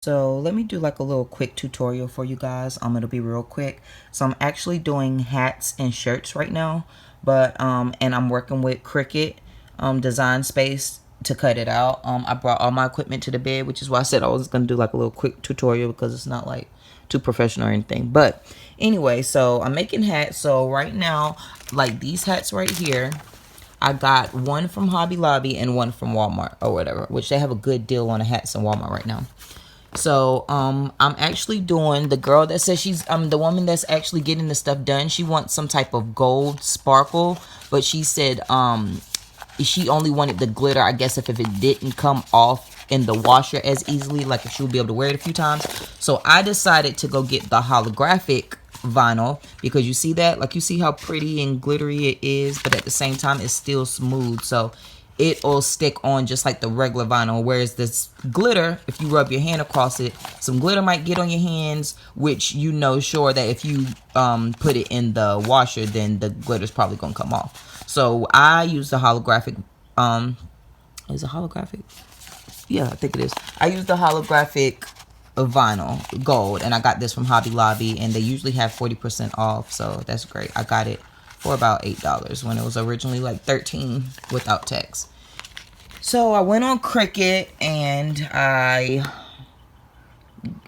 So let me do like a little quick tutorial for you guys. It'll be real quick. So I'm actually doing hats and shirts right now, but and I'm working with Cricut Design Space to cut it out. I brought all my equipment to the bed, which is why I said I was gonna do like a little quick tutorial because it's not like too professional or anything. But anyway, so I'm making hats. So right now, like these hats right here, I got one from Hobby Lobby and one from Walmart or whatever, which they have a good deal on the hats in Walmart right now. So I'm actually doing, the girl that says she's the woman that's actually getting the stuff done, she wants some type of gold sparkle, but she said she only wanted the glitter, I guess, if it didn't come off in the washer as easily, like if she would be able to wear it a few times. So I decided to go get the holographic vinyl, because you see that, like, you see how pretty and glittery it is, but at the same time it's still smooth, so it'll stick on just like the regular vinyl. Whereas this glitter, if you rub your hand across it, some glitter might get on your hands, which you know sure that if you put it in the washer, then the glitter's probably gonna come off. So I use the holographic, is it holographic? Yeah, I think it is. I use the holographic vinyl gold, and I got this from Hobby Lobby, and they usually have 40% off, so that's great. I got it for about $8 when it was originally like $13 without tax. So I went on Cricut and I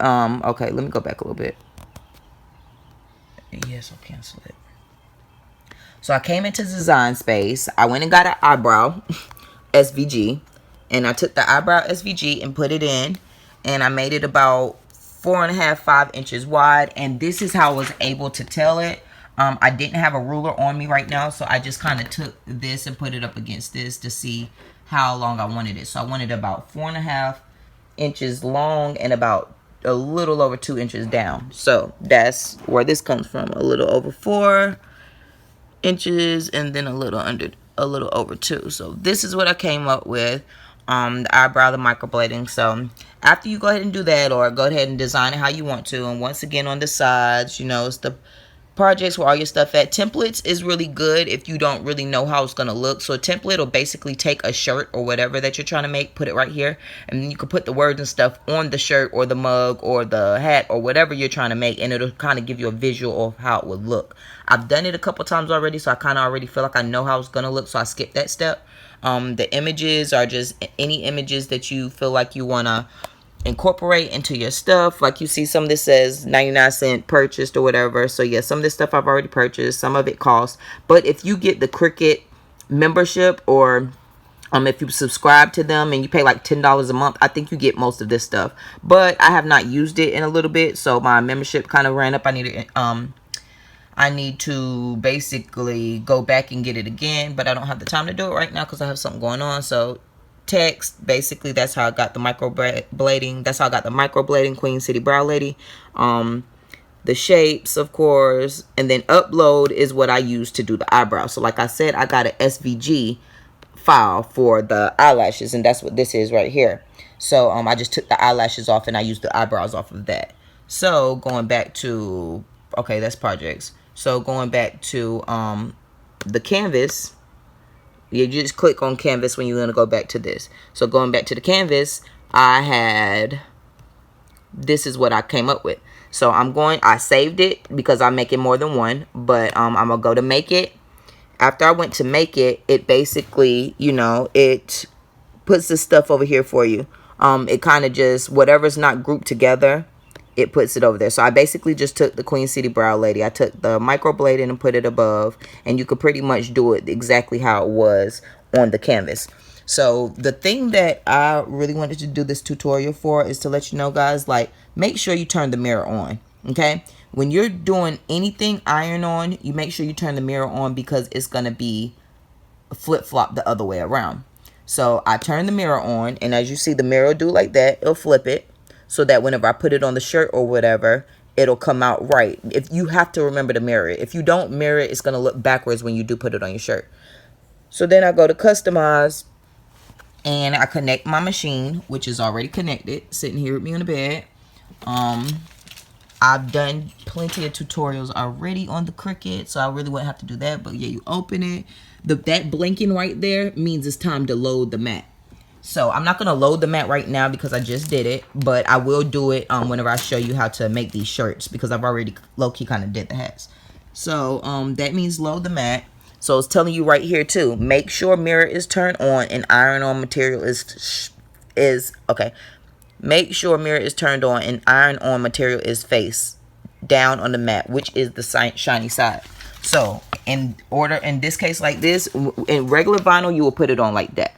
okay, let me go back a little bit. Yes, I'll cancel it. So I came into Design Space. I went and got an eyebrow SVG, and I took the eyebrow SVG and put it in, and I made it about 4.5, 5 inches wide. And this is how I was able to tell it. I didn't have a ruler on me right now, so I just kind of took this and put it up against this to see how long I wanted it. So I wanted about 4.5 inches long and about a little over 2 inches down. So that's where this comes from. A little over 4 inches and then a little over 2. So this is what I came up with. The eyebrow, the microblading. So after you go ahead and do that, or go ahead and design it how you want to, and once again on the sides, you know, it's the projects where all your stuff at. Templates is really good if you don't really know how it's gonna look. So a template will basically take a shirt or whatever that you're trying to make, put it right here, and then you can put the words and stuff on the shirt or the mug or the hat or whatever you're trying to make, and it'll kind of give you a visual of how it would look. I've done it a couple times already, so I kind of already feel like I know how it's gonna look, so I skipped that step. The images are just any images that you feel like you wanna incorporate into your stuff. Like you see some of this says 99¢ purchased or whatever. So yeah, some of this stuff I've already purchased, some of it costs. But if you get the Cricut membership, or if you subscribe to them and you pay like $10 a month, I think you get most of this stuff. But I have not used it in a little bit, so my membership kind of ran up. I need to basically go back and get it again, but I don't have the time to do it right now because I have something going on. So text, basically that's how I got the microblading. That's how I got the microblading Queen City Brow Lady. The shapes, of course, and then upload is what I use to do the eyebrow. So like I said, I got an SVG file for the eyelashes, and that's what this is right here. So I just took the eyelashes off and I used the eyebrows off of that. So going back to, okay, that's projects. So going back to the canvas, you just click on canvas when you're going to go back to this. So going back to the canvas, this is what I came up with. So I saved it because I'm making more than one, but I'm going to go to make it. After I went to make it, it basically, you know, it puts the stuff over here for you. It kind of just, whatever's not grouped together, it puts it over there. So I basically just took the Queen City Brow Lady. I took the microblading and put it above, and you could pretty much do it exactly how it was on the canvas. So the thing that I really wanted to do this tutorial for is to let you know, guys, like, make sure you turn the mirror on, okay? When you're doing anything iron on, you make sure you turn the mirror on, because it's going to be flip-flop the other way around. So I turn the mirror on, and as you see, the mirror will do like that. It'll flip it, so that whenever I put it on the shirt or whatever, it'll come out right. If you have to remember to mirror it. If you don't mirror it, it's going to look backwards when you do put it on your shirt. So then I go to customize, and I connect my machine, which is already connected, sitting here with me on the bed. I've done plenty of tutorials already on the Cricut, so I really wouldn't have to do that. But yeah, you open it. That blinking right there means it's time to load the mat. So I'm not gonna load the mat right now because I just did it, but I will do it whenever I show you how to make these shirts, because I've already low-key kind of did the hats. So that means load the mat. So it's telling you right here too, make sure mirror is turned on and iron on material is okay. Make sure mirror is turned on and iron on material is face down on the mat, which is the shiny side. So in this case like this, in regular vinyl you will put it on like that.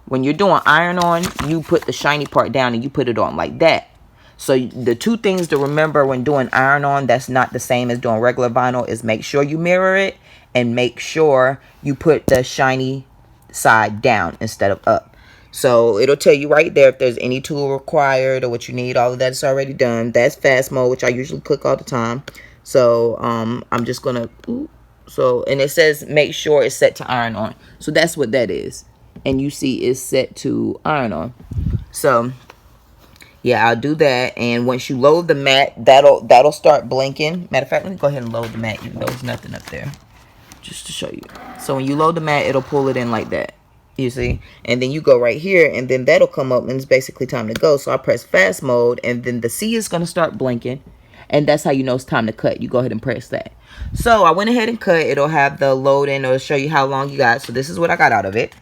When you're doing iron on, you put the shiny part down and you put it on like that. So the two things to remember when doing iron on that's not the same as doing regular vinyl is make sure you mirror it and make sure you put the shiny side down instead of up. So it'll tell you right there if there's any tool required or what you need. All of that is already done. That's fast mode, which I usually click all the time. So I'm just gonna, and it says make sure it's set to iron on. So that's what that is. And you see it's set to iron on. So yeah, I'll do that. And once you load the mat, that'll start blinking. Matter of fact, let me go ahead and load the mat even though there's nothing up there, just to show you. So when you load the mat, it'll pull it in like that, you see. And then you go right here and then that'll come up and it's basically time to go. So I press fast mode and then the C is going to start blinking, and that's how you know it's time to cut. You go ahead and press that. So I went ahead and cut. It'll have the load in. It'll show you how long you got. So this is what I got out of it.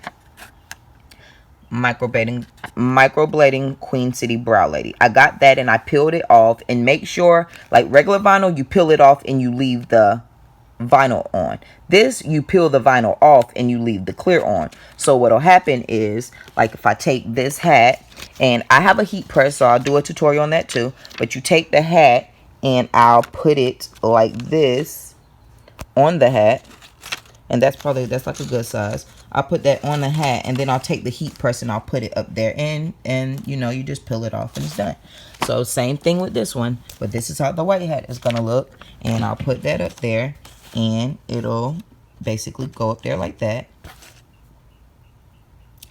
Microblading Queen City Brow Lady. I got that and I peeled it off. And make sure, like regular vinyl, you peel it off and you leave the vinyl on. This, you peel the vinyl off and you leave the clear on. So what'll happen is, like if I take this hat, and I have a heat press, so I'll do a tutorial on that too. But you take the hat and I'll put it like this on the hat. And that's like a good size. I'll put that on the hat and then I'll take the heat press and I'll put it up there, and you know, you just peel it off and it's done. So same thing with this one, but this is how the white hat is gonna look. And I'll put that up there and it'll basically go up there like that.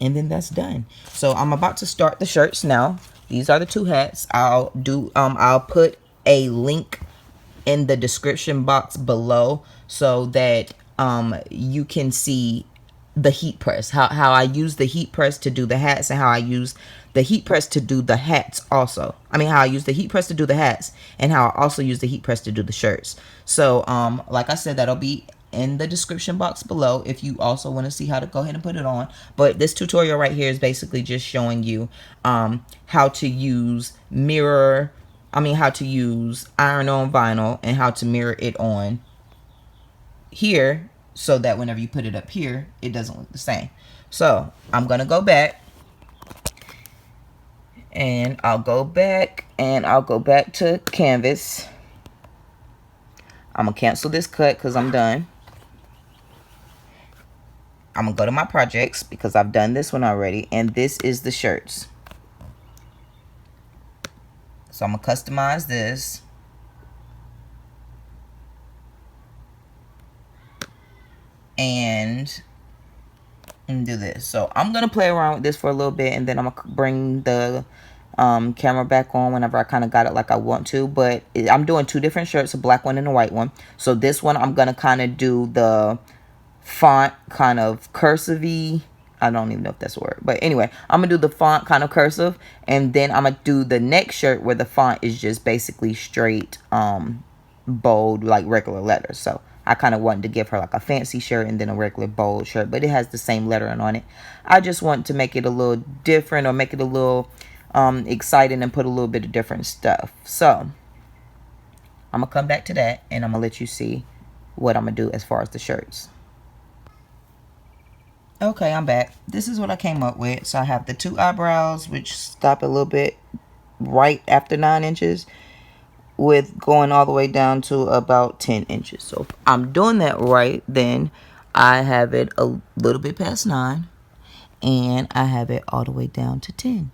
And then that's done. So I'm about to start the shirts now. These are the two hats. I'll put a link in the description box below so that you can see the heat press, how I use the heat press to do the hats, and how I use the heat press to do the hats also. I mean, how I use the heat press to do the hats and how I also use the heat press to do the shirts. So like I said, that'll be in the description box below if you also want to see how to go ahead and put it on. But this tutorial right here is basically just showing you how to use how to use iron on vinyl and how to mirror it on here, so that whenever you put it up here, it doesn't look the same. So I'm gonna go back and I'll go back to canvas. I'm gonna cancel this cut because I'm done. I'm gonna go to my projects because I've done this one already, and this is the shirts. So I'm gonna customize this. And do this. So I'm gonna play around with this for a little bit, and then I'm gonna bring the camera back on whenever I kind of got it like I want to. But I'm doing two different shirts, a black one and a white one. So this one I'm gonna kind of do the font kind of cursive-y. I don't even know if that's a word, but anyway, I'm gonna do the font kind of cursive, and then I'm gonna do the next shirt where the font is just basically straight bold, like regular letters. So I kind of wanted to give her like a fancy shirt and then a regular bold shirt, but it has the same lettering on it. I just want to make it a little different, or make it a little exciting, and put a little bit of different stuff. So I'm gonna come back to that and I'm gonna let you see what I'm gonna do as far as the shirts. Okay, I'm back. This is what I came up with. So I have the two eyebrows, which stop a little bit right after 9 inches, with going all the way down to about 10 inches. So if I'm doing that right, then I have it a little bit past 9, and I have it all the way down to 10.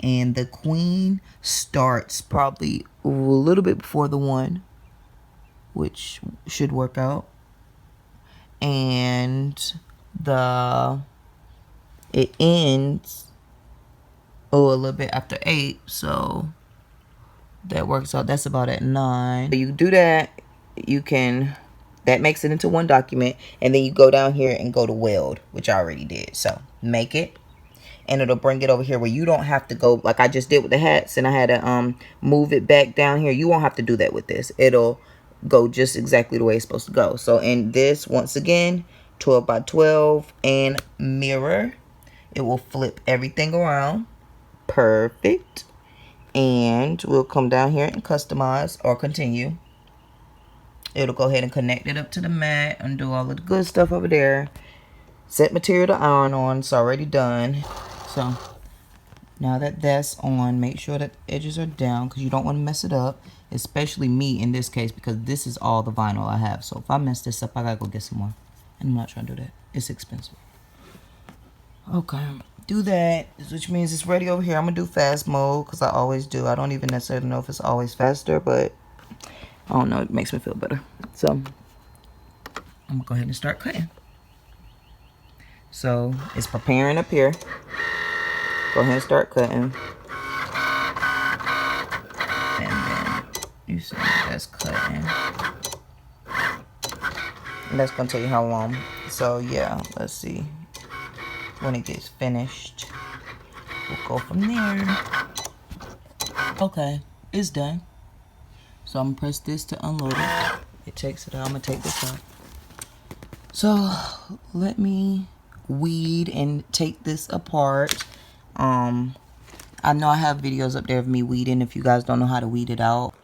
And the queen starts probably a little bit before the 1, which should work out. And it ends a little bit after 8, so that works out. That's about at 9. You do that, you can that makes it into one document. And then you go down here and go to weld, which I already did. So make it, and it'll bring it over here where you don't have to go like I just did with the hats, and I had to move it back down here. You won't have to do that with this. It'll go just exactly the way it's supposed to go. So in this, once again, 12 by 12 and mirror, it will flip everything around. Perfect. And we'll come down here and customize or continue. It'll go ahead and connect it up to the mat and do all of the good stuff over there. Set material to iron on. It's already done. So now that that's on, make sure that the edges are down because you don't want to mess it up. Especially me in this case, because this is all the vinyl I have. So if I mess this up, I gotta go get some more. And I'm not trying to do that. It's expensive. Okay. Do that, which means it's ready over here. I'm gonna do fast mode because I always do. I don't even necessarily know if it's always faster, but I don't know, it makes me feel better. So I'm gonna go ahead and start cutting. So it's preparing up here. Go ahead and start cutting. And then you see that's cutting. And that's gonna tell you how long. So yeah, let's see. When it gets finished, we'll go from there. Okay, it's done. So I'm gonna press this to unload it. It takes it out. I'm gonna take this out. So let me weed and take this apart. I know I have videos up there of me weeding if you guys don't know how to weed it out.